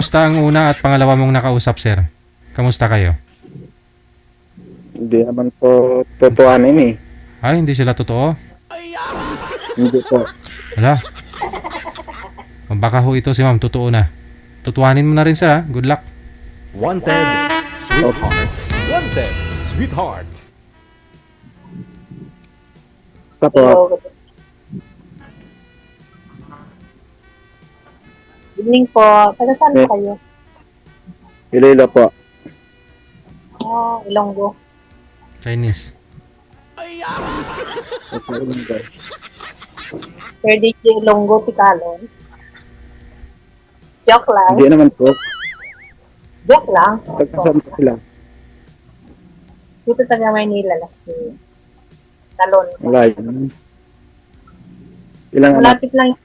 Kamusta ang una at pangalawa mong nakausap, sir? Kamusta kayo? Hindi naman po totohanin eh. Ay, hindi sila totoo? Hindi po. Wala. Baka ho ito si ma'am, totoo na. Tutuhanin mo na rin, sir, ha? Good luck. Wanted, Opo. sweetheart. Wanted, sweetheart. Basta po, Evening po. Taga saan Eh. po kayo? Iloilo po. Ilonggo. Chinese. Sir DJ Ilonggo, Tikalon. Joke lang. Hindi naman po. Joke lang. Tagkasama po sila. Dito taga Maynila, Las Vegas. Talon. Wala yun. Ilang anak? Malapit lang yung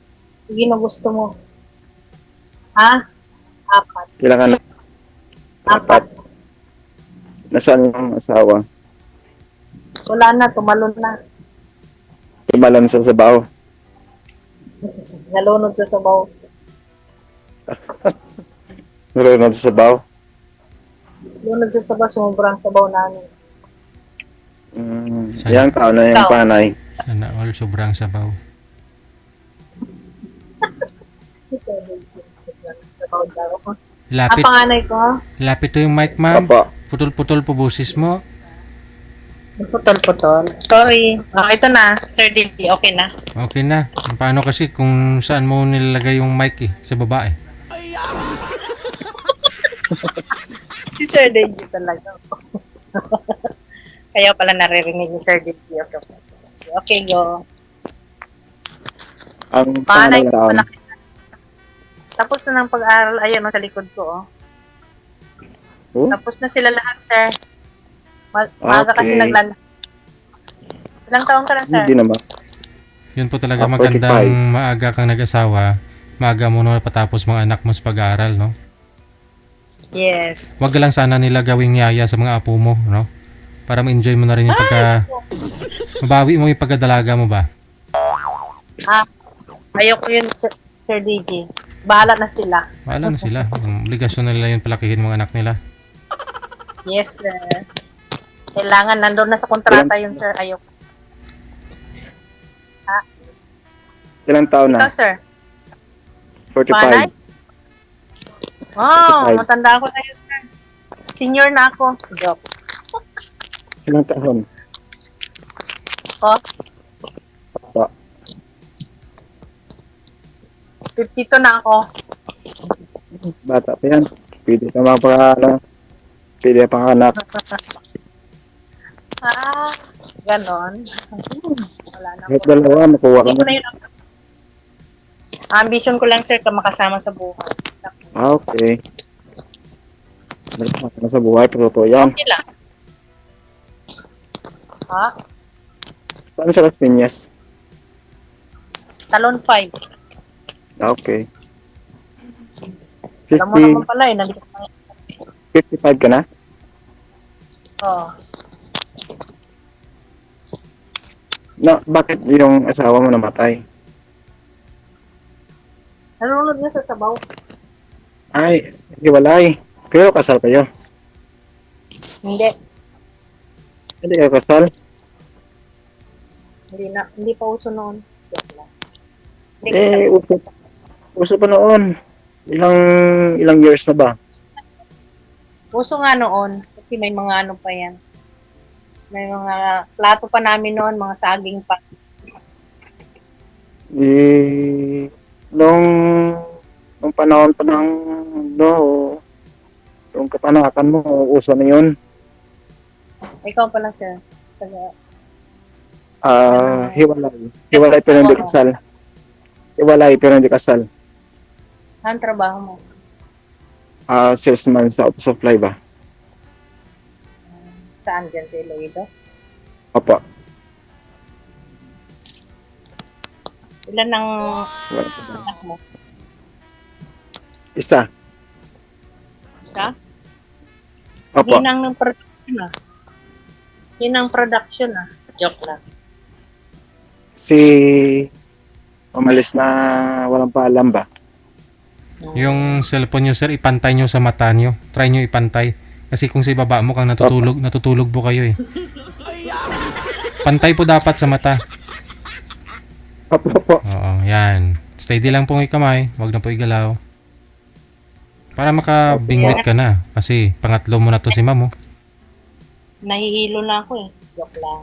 ginugusto mo. Ha? Apat. Ilang anak? Apat. Nasaan yung asawa? Wala na, tumalon na. Tumalon sa sabaw. Nalunod sa sabaw. Nalunod sa sabaw. Lunod sa sabaw, sumubrang sabaw namin. Ilang taon na yung Ikaw. panay? Sana all sobrang sabaw. Sabaw daw. Lapit, Panganay ko, lapit to yung mic, ma'am. Opo. Putol-putol po boses mo. putol-putol. Sorry. Ito na, Sir DJ, okay na. Okay na. Paano kasi kung saan mo nilalagay yung mic eh? Sa baba eh. Si Sir DJ talaga. Kaya pala naririnig ni Sir DJ. Okay, go. Ang Panganay pangalan ko taon? malaki na. Tapos na ng pag-aaral. Ayun, sa likod ko, oh. Oh? Tapos na sila lahat, sir. Maaga kasi Okay. naglalakad. Ilang taon ka na, sir? Hindi naman. Yun po talaga 45. magandang maaga kang nag-asawa. Maaga mo na patapos mga anak mo sa pag-aaral, no? Yes. Wag lang sana nila gawing yaya sa mga apo mo, no? Para ma-enjoy mo na rin yung pagka... Mabawi mo yung pagkadalaga mo ba? Ayoko yun, Sir DJ. Bahala na sila. Wala na sila. Yung obligasyon na nila yung palakihin mga anak nila. Yes, sir. Kailangan, nandun na sa kontrata yun, sir. Ayoko. Ilang taon na? Ikaw, sir. 45. Panay? Oh, 45. matanda ako na yun, sir. Senior na ako. Joke. Ilang taon? Oh, Opo. 52 na ako. Bata pa yan. Pwede ka pwede pang anak. Ganon. Wala na Kahit po. dalawa, makuha ka Hindi ko na. na yun. Ambition ko lang, sir, ka makasama sa buhay. Okay. Malaki na sa buhay, pero totoo yan. Okay lang. Ha? Saan sa Las Piñas? Talon 5. Okay. Alam mo 50, naman pala eh. Nandito ka. 55 ka na? Oh. No, bakit yung asawa mo namatay? Nalunod na sa sabaw. Ay, hiwalay. Pero kasal kayo. Hindi. Hindi kayo kasal? Hindi na. Hindi pa uso noon. Joke lang. Hindi Eh, uso pa noon. Ilang years na ba? uso nga noon. Kasi may mga ano pa yan. May mga plato pa namin noon. Mga saging pa. Eh, nung panahon pa ng, no, yung kapanakan mo, uso na yun. Ikaw pala, sir. Sa, Hiwalay. Hiwalay pero hindi kasal. Hiwalay pero hindi kasal. ang trabaho mo? Salesman sa auto supply ba? Saan dyan sa Iloilo? Opo. Ilan ang Wala pa ba? anak mo? Isa. Isa? Opo. Yun ang production ah. Yun ang production ah. Joke lang. Si umalis na walang paalam ba? Yung cellphone nyo, sir, ipantay nyo sa mata nyo. Try nyo ipantay. Kasi kung sa ibaba mo kang natutulog po kayo eh. Pantay po dapat sa mata. Opo. Oo, yan. Steady lang po yung kamay. Huwag na po igalaw. Para makabingwit ka na. Kasi pangatlo mo na to si ma'am, oh. Nahihilo na ako eh. Joke lang.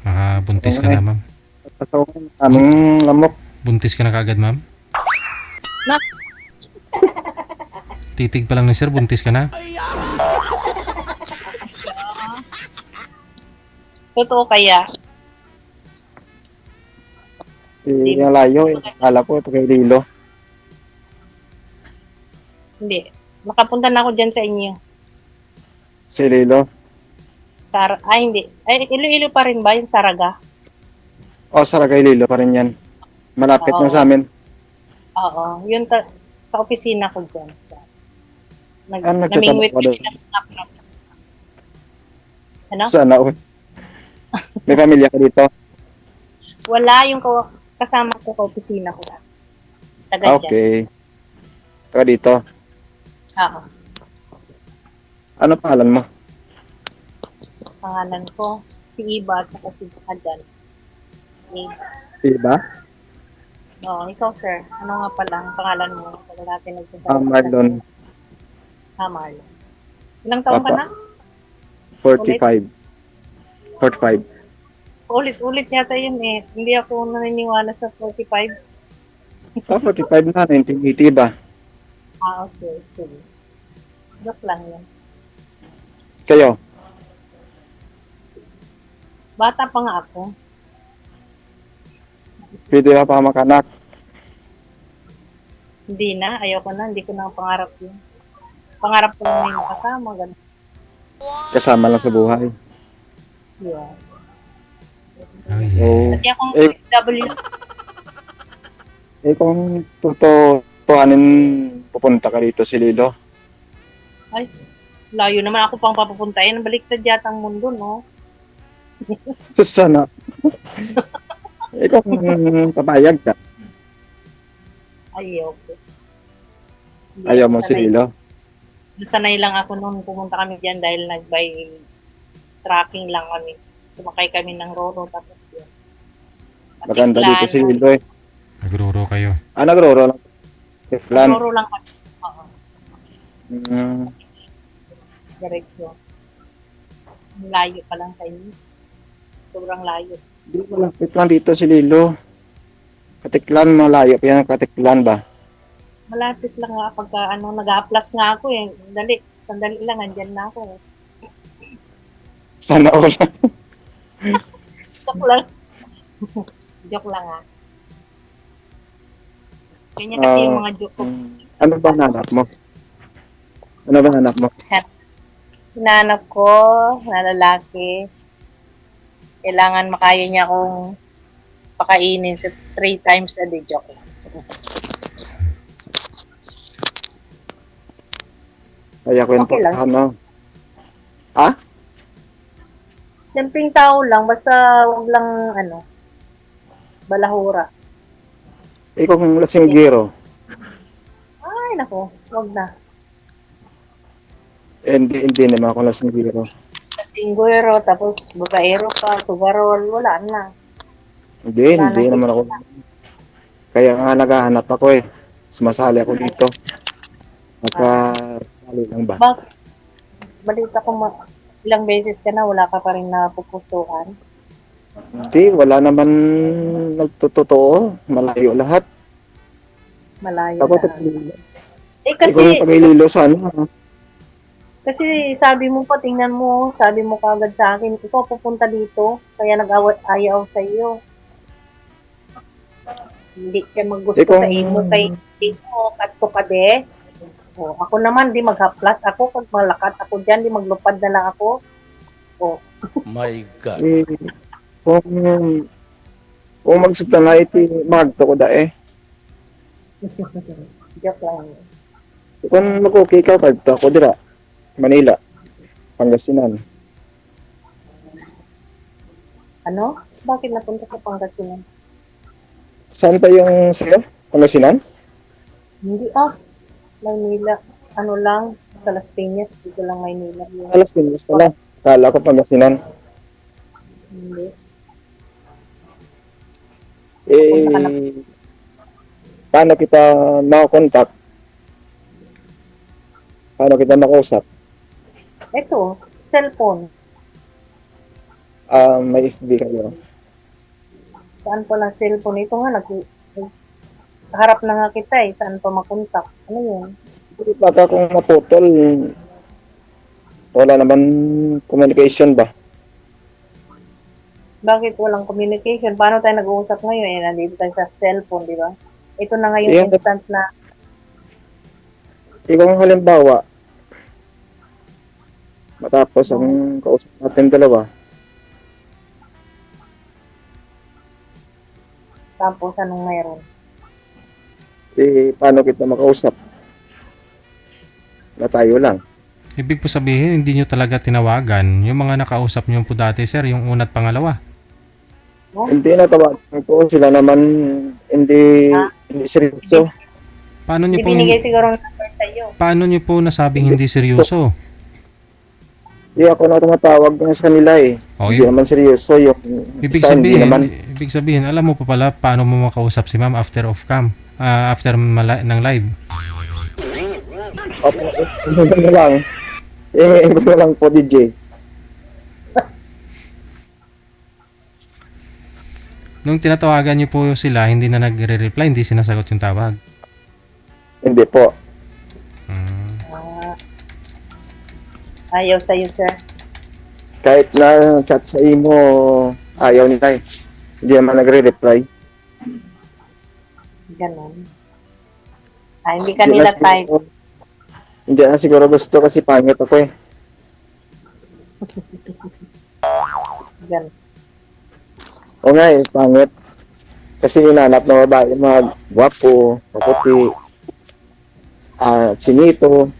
Makabuntis ka na, ma'am. Pasaw anong lamok. Buntis ka na kagad, ma'am. Na- Titig pa lang ni sir, buntis ka na. Totoo kaya? Yung layo, akala ko ito kay Lilo. Hindi. Makapunta na ako dyan sa inyo. Si Lilo. Hindi. Ay, Iloilo pa rin ba yung Saraga? O, Saragay Lilo pa rin yan. Malapit Oo. na sa amin. Oo. Yun sa opisina ko dyan. Nagtatanong Namingwit ka doon? kami ng laptops. Ano? Sana all. May pamilya ka dito? Wala yung kasama ko sa opisina ko. Taga dyan. Okay. Taga dito. Oo. Ano pangalan mo? Pangalan ko, si Iba at saka si Adan. Diba? Oo, ikaw sir. Ano nga pala ang pangalan mo? Pag natin nagsasabi. Marlon. Marlon. Ilang taon ka Apa. na? 45. 45. Ulit-ulit yata yun eh. Hindi ako naniniwala sa 45. 45 na, 1980 ba? Okay. Sige. Joke lang yan. Kayo? Bata pa nga ako. Pwede ka pa makanak. Hindi na. Ayoko na. Hindi ko na pangarap yun. Pangarap ko na yung kasama. Ganun. Kasama lang sa buhay. Yes. Oh, yeah. Oo. Pati akong Eh, W. kung tutuanin pupunta ka dito si Lilo. Ay, layo naman ako pang papupuntahin. Baliktad yata ang mundo, no? Sana. Kung papayag ka. Ayoko. Hindi Ayaw ako mo si sanay. Lilo. Sanay lang ako noon pumunta kami diyan dahil nag-by tracking lang kami. Sumakay kami ng Roro tapos yun. Maganda dito si Lilo eh. Nagruro kayo. Nagroro lang. Plan. Roro lang kami. Oo, diretso. Layo pa lang sa inyo. Sobrang layo. Di malapit lang dito si Lilo. Katiklan, malayo. Kaya Katiklan ba? Malapit lang nga pagka nag-a-plus nga ako eh. Sandali lang, andyan na ako eh. Sana all. Joke lang. Joke lang ah. Ganyan kasi yung mga joke ko. Ano ba hanap mo? Ano ba hanap mo? Hinanap ko na lalaki. Kailangan makaya niya akong pakainin sa 3 times a day. Joke lang. Kaya kwento Okay lang. ano? Simpleng tao lang, basta wag lang balahura. Ikaw kung lasinggero. Ay, nako, wag na. Hindi naman ako lasinggero. Kasingguero, tapos babaero pa, sugarol, wala na. Hindi Wala na. naman ako. Kaya nga naghahanap ako eh. Sumasali ako dito. Nakasali lang ba? Balita ko ilang beses ka na, wala ka pa rin napupusuan. Hindi, wala naman nagtotoo. Malayo lahat. Malayo Ako na. Kasi, ikaw yung pag-ililo sa ano. kasi sabi mo pa, tingnan mo, sabi mo kagad sa akin, ikaw pupunta dito, kaya nag-ayaw sa iyo. Hindi ka maggusto Ikaw- sa imo, kay dito, katso ka de. O, ako naman, di maghaplas ako, pag malakat ako dyan, di maglupad na lang ako. O, My God. Eh, kung magsuta na iti magto ko da eh. joke lang. Kung mag-okay ka, pagto ko dira. Manila. Pangasinan. Ano? Bakit napunta sa Pangasinan? Saan pa yung sa'yo? Pangasinan? Hindi Maynila. Ano lang, sa Las Piñas, dito lang Maynila yun. Alas Pinas pala. Kala ko Pangasinan. Hindi. Punta ka na. Eh, paano kita makakontakt? Paano kita makausap? Ito, cellphone. May FB kayo. Saan pa lang cellphone? Ito nga, harap na nga kita eh. Saan pa makontak? Ano yun? Baka kung maputol, wala naman communication ba? Bakit walang communication? Paano tayo nag-uusap ngayon? Eh, nandito tayo sa cellphone, di ba? Ito na nga yung Yeah. instant na, Ikaw ang halimbawa, matapos ang kausap natin dalawa, tapos anong mayroon? paano kita makausap? Na tayo lang. Ibig po sabihin, hindi nyo talaga tinawagan yung mga nakausap nyo po dati, sir, yung una at pangalawa. Hindi na tawagan ko, sila naman hindi seryoso. Paano nyo Hindi po, binigay siguro ng number sa'yo. paano nyo po nasabing hindi seryoso? Hindi ako na tumatawag nga sa kanila eh. Oh, Hindi naman seryoso yung Ibig isa, hindi sabihin, naman. ibig sabihin, alam mo pa pala paano mo makausap si ma'am after off cam, after ng live. Ano na lang. Iba na lang po DJ. Nung tinatawagan niyo po sila, hindi na nagre-reply, hindi sinasagot yung tawag. Hindi po. Hmm. Ayaw sa'yo, sir. Kahit na chat sa imo, ayaw nila eh. Hindi naman nagre-reply. Ganon. Hindi kanila type. Hindi na siguro gusto kasi pangit ako eh. Ganon. O nga eh, pangit. Kasi hinanap na babae mga gwapo, maputi, sinito.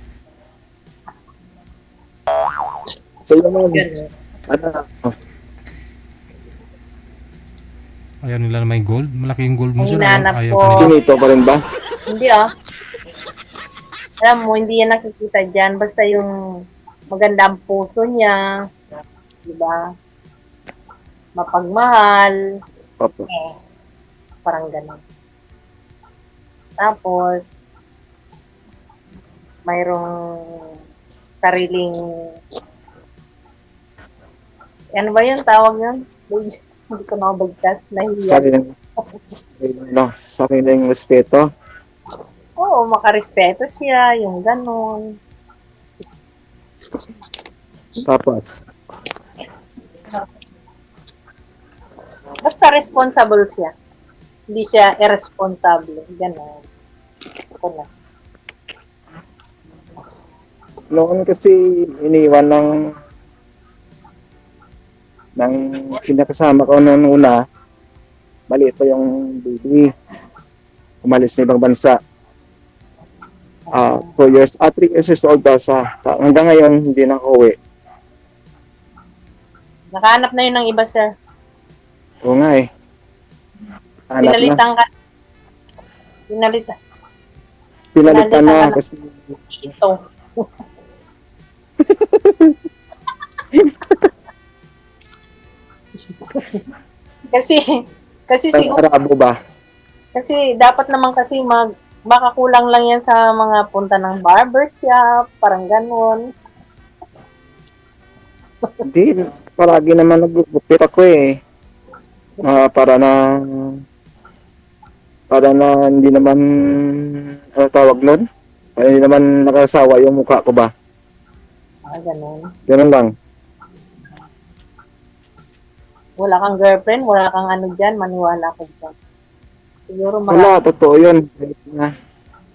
So yun naman, Ganon. ano, Ayaw nila na may gold. Malaki yung gold mo, Ang sir. hinanap Ayaw ko. pa nila. sinito pa rin ba? Hindi Alam mo, hindi yan nakikita dyan. Basta yung maganda ang puso niya. Diba? Mapagmahal. Opo. Parang gano'n. Tapos, mayroong sariling, ano ba yun? Tawag yun? Hindi ko nakabagkas. Nahiya. Sariling respeto. Oo, makarespeto siya. Yung gano'n. Tapos, Basta responsible siya. Hindi siya irresponsible. Gano'n. Ito na. noon kasi iniwan ng pinakasama ko noon una, maliit pa yung baby. Umalis na ibang bansa. 2 years, 3 years old daw siya. Hanggang ngayon, hindi na uwi. Nakahanap na yun ng iba, sir. Oo nga eh. Anak na. Pinalitan ka. Pinalitan. Pinalitan na Pinalitan. kasi Ito. kasi, kasi ang siguro, Arabo ba? kasi dapat naman kasi baka kulang lang yan sa mga punta ng barbershop, parang ganun. Hindi, palagi naman nagugupit ako eh. Para na hindi naman, ano tawag nun? Para hindi naman nakasawa yung mukha ko ba? Ganun. Ganun lang. Wala kang girlfriend, wala kang ano dyan, maniwala ko dyan. Siguro Wala, totoo yun.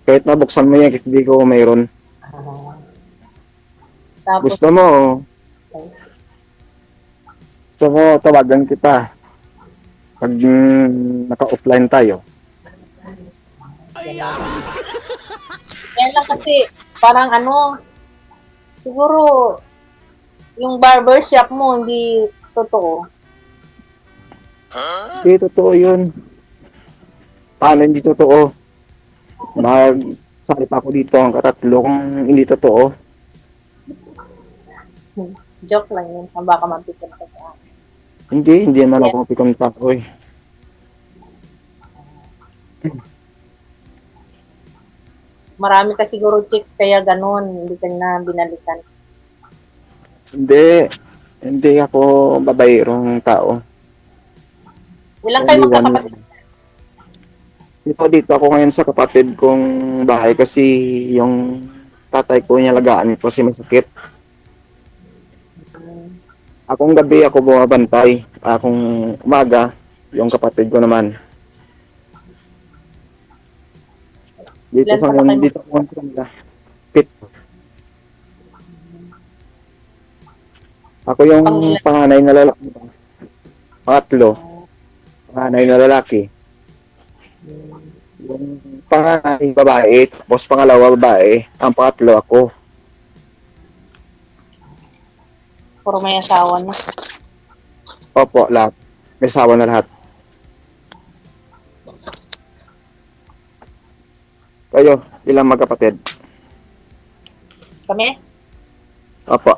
Kahit na buksan mo yan, kahit hindi ko mayroon. Tapos, Gusto mo, tawagan kita. Pag naka-offline tayo. yan lang kasi, parang ano, siguro, yung barbershop mo, hindi totoo. Hindi, totoo yun. Paano hindi totoo? Magsali pa ako dito ang katatlo kung hindi totoo. Joke lang yun. Baka mapikon ka sa akin. Hindi naman ako pikon tao eh. Marami ka siguro chicks kaya ganun. Hindi ka na binalikan. Hindi ako babayrong tao. Ilang kayo Only one magkakapatid? lang. Dito ako ngayon sa kapatid kong bahay kasi yung tatay ko niyalagaan ko kasi masakit. Akong gabi ako bumabantay. Akong umaga, yung kapatid ko naman. Dito Ilan sa pa ba kayo? dito ako sa kanila. Pit. Ako yung Pangilan? panganay na lalaki. Pangatlo, panganay na lalaki. Yung panganay babae, tapos pangalawa babae, ang pangatlo ako. Puro may asawa na. Opo, lahat. May asawa na lahat. Kayo, ilang magkapatid? Kami? Opo.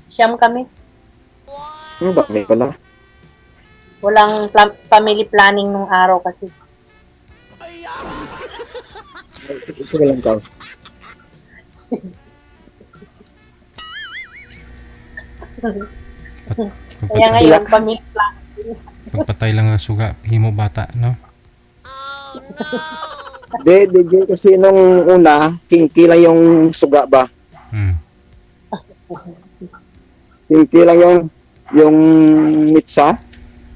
Siyam kami. Ano ba? May pala. Walang family planning nung araw kasi. Ito lang daw. Kaya ngayon, family planning. Pagpatay lang ang suga, himo bata, no? Di kasi nung una, kinky lang yung suga ba? Hmm. Kinky lang yung mitsa.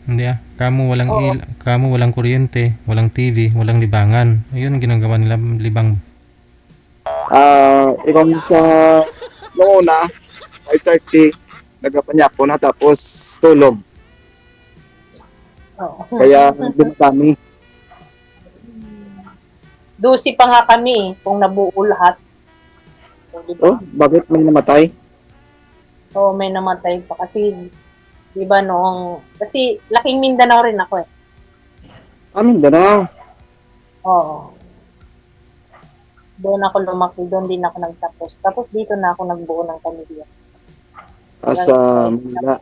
Hindi Kamo walang Oo. kamo walang kuryente, walang TV, walang libangan. Ayun ang ginagawa nila libang. Ikaw sa nung una, 5:30, nagpapanyapo na tapos tulog. Oo. Kaya dumadami. Dusi pa nga kami kung nabuo lahat. So, di ba? Oh, bakit may namatay? Oo, may namatay pa kasi, di ba noong, kasi laking Mindanao rin ako eh. Mindanao. Oo. Doon ako lumaki, doon din ako nagtapos. Tapos dito na ako nagbuo ng pamilya. Sa Manila.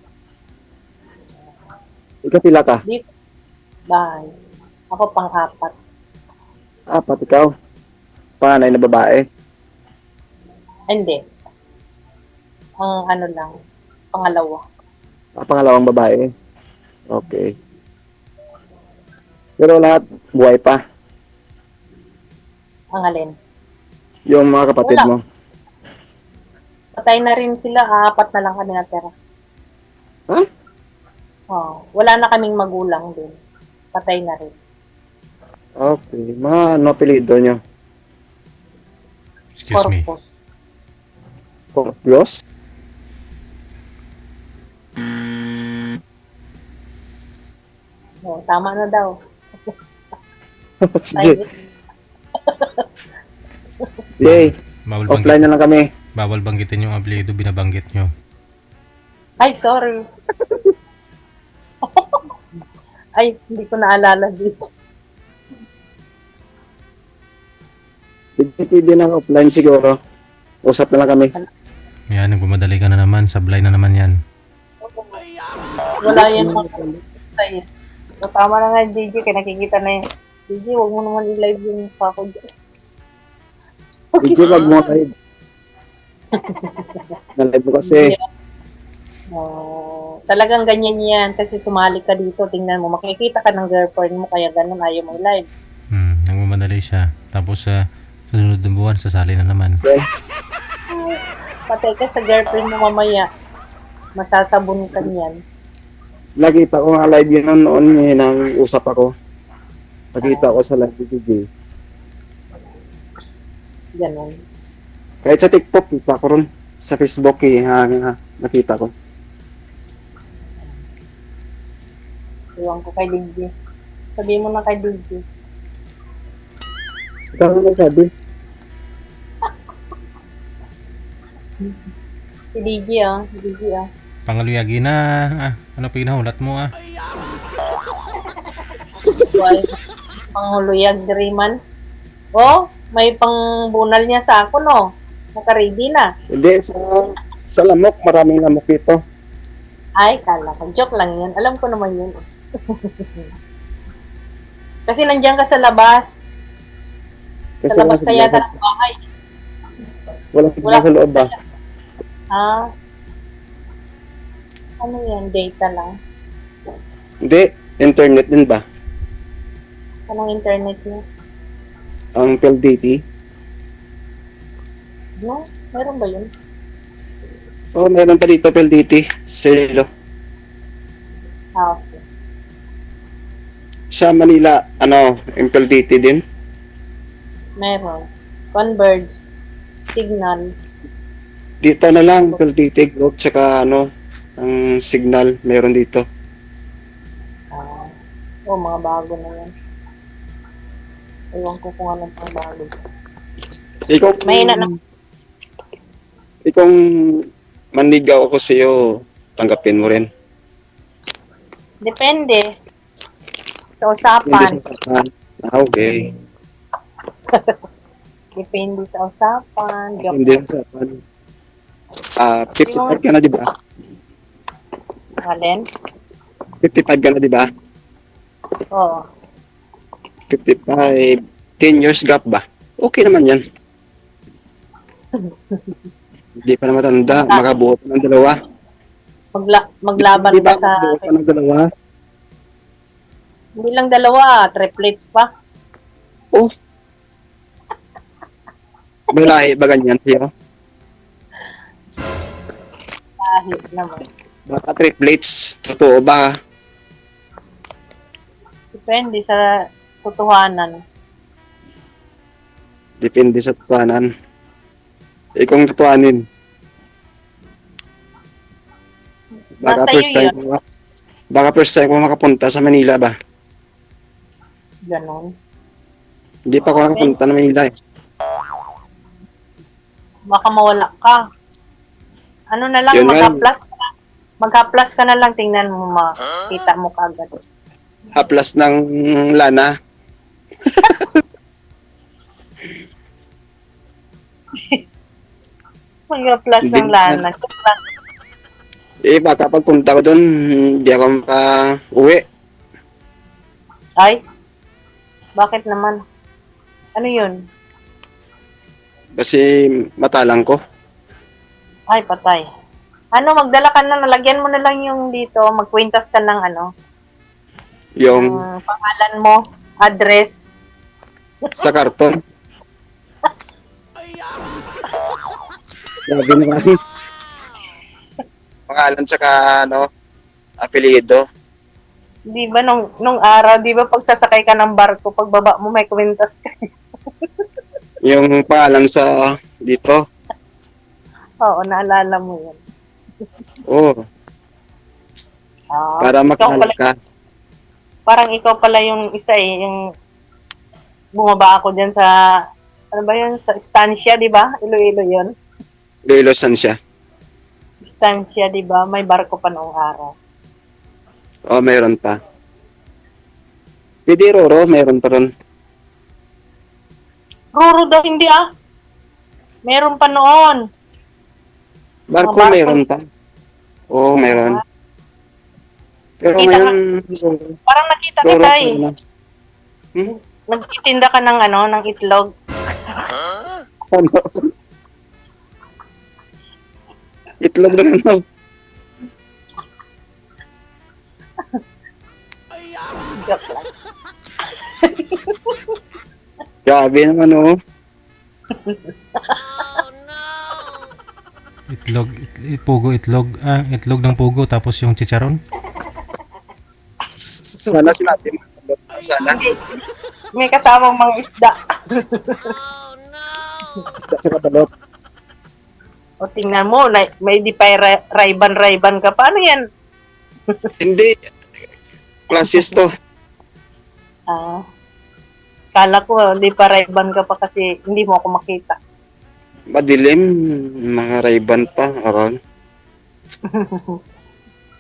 Ikapila ka? Dito, bahay. Ako pang-apat. Apat ikaw. Panganay na babae. Hindi. Ang ano lang, pangalawa. Pangalawang babae. Okay. Pero lahat buhay pa. Ang alin. Yung mga kapatid Wala. mo. Patay na rin sila, apat na lang kami natira. Ha? Oo. Wala na kaming magulang din. Patay na rin. Okay. Mga ano apelido nyo? Excuse me. Corpus. Corpios? Oo, tama na daw. Sige. Chinese. Yay. Bawal Offline na lang kami. Bawal banggitin yung apelyido binabanggit nyo. Ay, sorry. Ay, hindi ko naalala dito. Pwede na offline siguro. Usap na lang kami. Yan, nagmamadali ka na naman. Sablay na naman yan. Wala yan mga tayo. So, tama na nga, DJ. Kaya nakikita na yun. DJ, huwag mo naman i-live yung mukha ko dyan. Hindi wag mo live. Na-live mo kasi. Talagang ganyan yan. Kasi sumali ka dito. Tingnan mo, makikita ka ng girlfriend mo. Kaya ganun, ayaw mo i-live. Nagmamadali siya. Tapos sa susunod na buwan, sasali na naman. Okay. Patay ka sa girlfriend mo mamaya. Masasabon ka niyan. Nakita ko nga live yun noon nang usap ako. Nakita ko sa live DJ. Ganun. Kahit sa TikTok, kita ko ron. Sa Facebook nakita ko. Iwan ko kay DJ. Sabihin mo na kay DJ. Ikaw ano sabi? Si DJ DJ Pangaluyagi na. Ano pa ginahulat mo Why? Panghuluyag diri man. Oh, may pangbunal niya sa ako, no? Naka-ready na. Hindi, sa lamok, maraming lamok dito. Ay, kala ko. Joke lang yun. Alam ko naman yun. Kasi nandiyan ka sa labas. Kasi Sa labas wala kaya sa, ng bahay. wala Wala sa loob ba? Ah. Ano yan? Data lang. Hindi, internet din ba? Anong internet niya? Ang PLDT. No? Meron ba yun? Oh, meron pa dito PLDT. Silo. Ah, okay. Sa Manila, yung PLDT din. Meron. Converge. Signal. Dito na lang, PLDT Globe, tsaka ang signal, meron dito. Ah. Oh, mga bago na yan. Ewan ko kung anong pang bago. Ikaw, Mahina na. Ikaw, manligaw ako sa iyo, tanggapin mo rin. Depende. Sa Hindi usapan. sa usapan. Okay. Depende sa usapan. Joke Hindi lang. sa usapan. 55 ka na, di ba? Alin? 55 ka na, di ba? Oo. 55, 10 years gap ba? Okay naman yan. Hindi pa na matanda, makabuo pa ng dalawa. Maglaban Di ba, ka sa... makabuo pa ng dalawa? Hindi lang dalawa, triplets pa. Oh. May lahi ba ganyan siya? Kahit naman. Baka triplets. Totoo ba? Depende sa totohanan. Depende sa tutuanan. Kung tutuanin. Baka Nasa first iyo time ko, baka first time ko makapunta sa Manila ba? Ganon. Hindi pa ako nakapunta na Manila eh. Baka mawala ka. Ano na lang, Yun nga. mag-plus ka na lang, tingnan mo, makita mo kagad. Haplas ng lana. Mag-plus Hindi ng lana. Baka pagpunta ko doon, hindi ako uwi. Ay, bakit naman? Ano yun? Kasi matalang ko. Ay, patay. Ano, magdala ka na, nalagyan mo na lang yung dito, magkwintas ka ng Yung pangalan mo, address. sa karton. Sabi naman. Pangalan tsaka apelyido. Di ba nung araw, di ba pagsasakay ka ng barko, pagbaba mo may kwintas ka? Yung pangalan sa dito. Oo, naalala mo yun. Oh, Ah, para ikaw makahal pala, ka. parang ikaw pala yung isa yung bumaba ako dyan sa, ano ba yun, sa Estancia, di ba? Iloilo yun. Ilosan siya. Estancia, di ba? May barko pa noong araw. Oh, meron pa. Pwede Roro, meron pa ron. Ruro daw, hindi ah. Meron pa noon. Barko Mga barko. meron pa. Oo, meron. Pero Kita ngayon, Parang nakita Roro kita pa eh. na. Nagtitinda ka ng itlog. Ano? Itlog na ano? Joke lang. Grabe naman Itlog, pugo itlog. Itlog ng pugo tapos yung chicharon. Sana sinabi mo. Sana. May kasamang mga isda. Isda sa kabalot. O tingnan mo, may di pa rayban ka. Paano yan? Hindi. Classes to. Ah, kala ko, di pa rayban ka pa kasi hindi mo ako makita. Madilim. Mga rayban pa. Aron.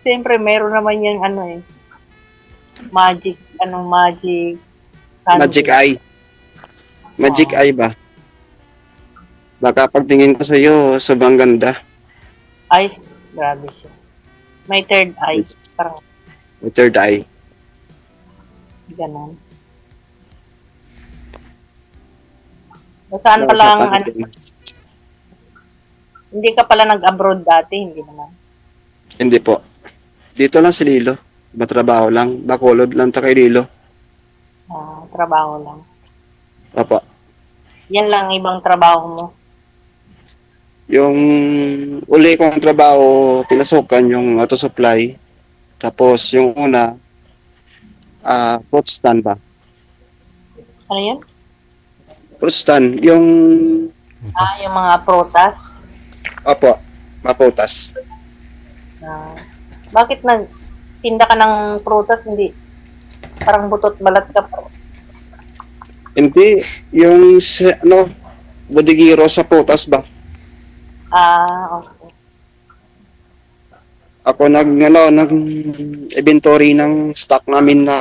Siyempre, meron naman yung magic, Magic eye. Magic Oo. eye ba? Baka pagtingin ko sa iyo, sobrang ganda. Ay, grabe siya. May third eye. Parang May third eye. ganon. So, saan pala ang, ano, hindi ka pala nag-abroad dati, hindi naman. Hindi po. Dito lang si Lilo. Matrabaho lang. Bacolod lang ta kay Lilo. Trabaho lang. Opo. Yan lang ibang trabaho mo. Yung uli kong trabaho, pinasukan yung auto supply. Tapos yung una, fruit stand ba? Ano yun? Fruit stand, yung, Yung mga prutas. opo, maputas. Bakit nagtinda ka ng prutas, hindi? Parang butot balat ka pa. Hindi, yung, bodigiro sa putas ba? Okay. Ako nag inventory ng stock namin na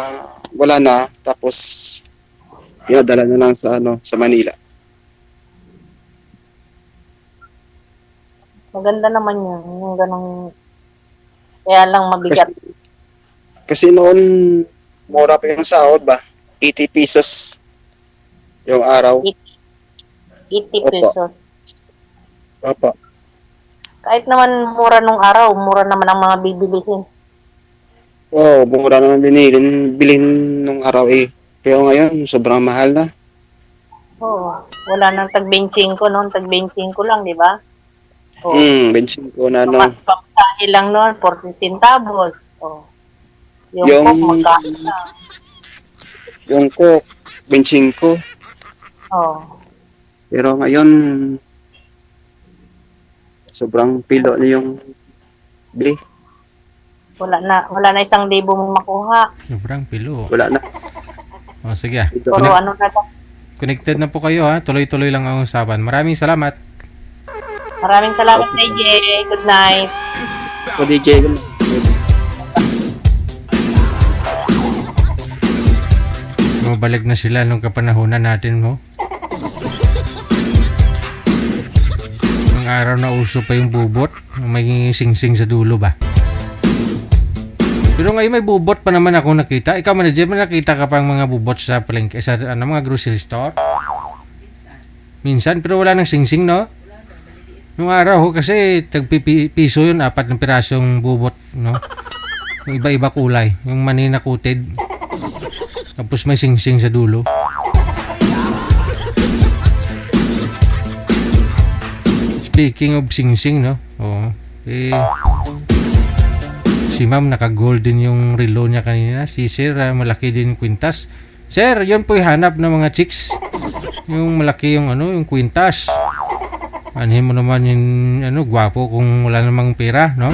wala na, tapos dinadala na lang sa sa Manila. Maganda naman yun. Yung ganong, kaya lang mabigat. Kasi noon mura pa yung sahod ba? 80 pesos yung araw. 80 pesos. Opo. Kahit naman mura nung araw, mura naman ang mga bibilihin. Oo, mura naman bilhin nung araw eh. Pero ngayon, sobrang mahal na. Oo. Wala nang tag-25 noon. Tag-25 lang, di ba? Oo. Bensin ko na Pamasahe lang noon, 40 centavos. Oo. Yung Yung- coke, magkano na. Yung coke, bensin ko. Oo. Pero ngayon, sobrang pilo na yung bili. Wala na 1,000 mong makuha. Sobrang pilo. Wala na. O sige, Ito. Puro ano na lang. connected na po kayo ha. Tuloy-tuloy lang ang usapan. Maraming salamat. Maraming salamat, DJ. Good night. O DJ, Bumabalik na sila nung kapanahunan natin mo. Ang araw na uso pa yung bubot. May sing-sing sa dulo ba? Pero ngayon may bubot pa naman ako nakita. Ikaw manager, may nakita ka pang mga bubot sa palengke, sa mga grocery store? Minsan, pero wala nang sing-sing, no? Nung araw ho, kasi tagpiso yun, 4 na pirasong bubot, no? Yung iba-iba kulay. Yung manina coated. Tapos may sing-sing sa dulo. Speaking of sing-sing, no? Oo. Si ma'am naka-golden yung relo niya kanina. Si sir, malaki din yung kwintas. Sir, yun po hanap ng mga chicks. Yung malaki yung yung kwintas. Anhin mo naman yung gwapo kung wala namang pera, no?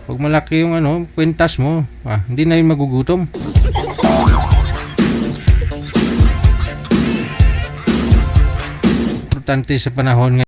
Pag malaki yung kwintas mo, hindi na yun magugutom. Importante sa panahon ngayon.